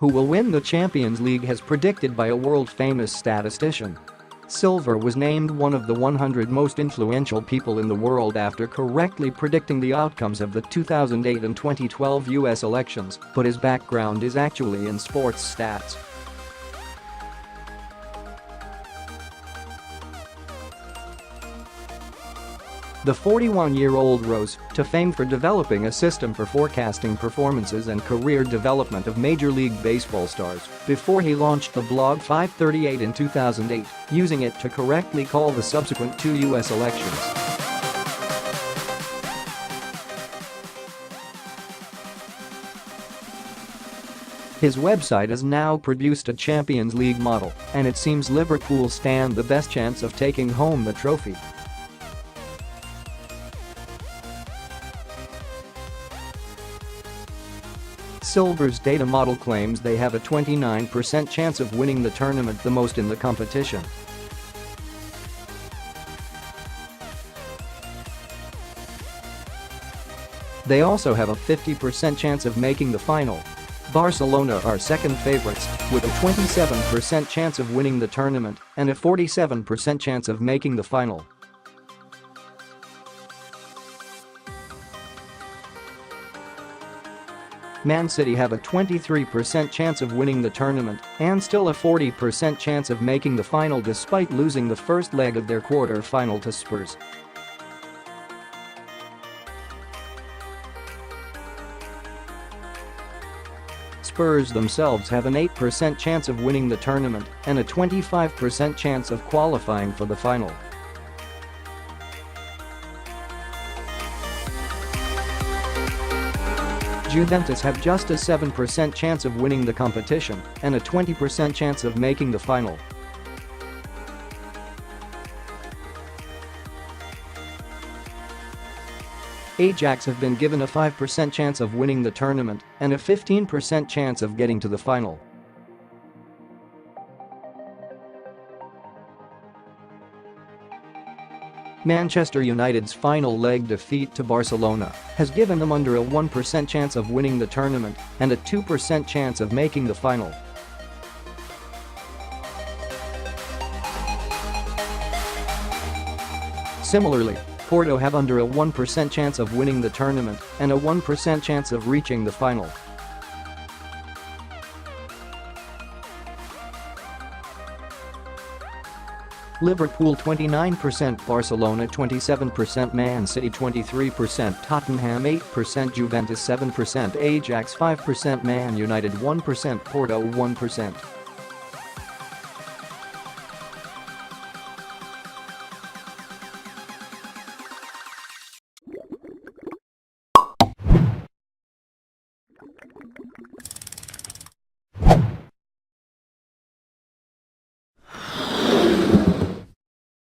who will win the Champions League as predicted by a world-famous statistician. Silva was named one of the 100 most influential people in the world after correctly predicting the outcomes of the 2008 and 2012 US elections, but his background is actually in sports stats. The 41-year-old rose to fame for developing a system for forecasting performances and career development of Major League Baseball stars before he launched the blog 538 in 2008, using it to correctly call the subsequent two U.S. elections. His website has now produced a Champions League model, and it seems Liverpool stand the best chance of taking home the trophy. Silva's data model claims they have a 29% chance of winning the tournament, the most in the competition. They also have a 50% chance of making the final. Barcelona are second favorites, with a 27% chance of winning the tournament and a 47% chance of making the final. Man City have a 23% chance of winning the tournament and still a 40% chance of making the final despite losing the first leg of their quarter-final to Spurs. Spurs themselves have an 8% chance of winning the tournament and a 25% chance of qualifying for the final. Juventus have just a 7% chance of winning the competition and a 20% chance of making the final. Ajax have been given a 5% chance of winning the tournament and a 15% chance of getting to the final. Manchester United's final leg defeat to Barcelona has given them under a 1% chance of winning the tournament and a 2% chance of making the final. Similarly, Porto have under a 1% chance of winning the tournament and a 1% chance of reaching the final. Liverpool 29%, Barcelona 27%, Man City 23%, Tottenham 8%, Juventus 7%, Ajax 5%, Man United 1%, Porto 1%.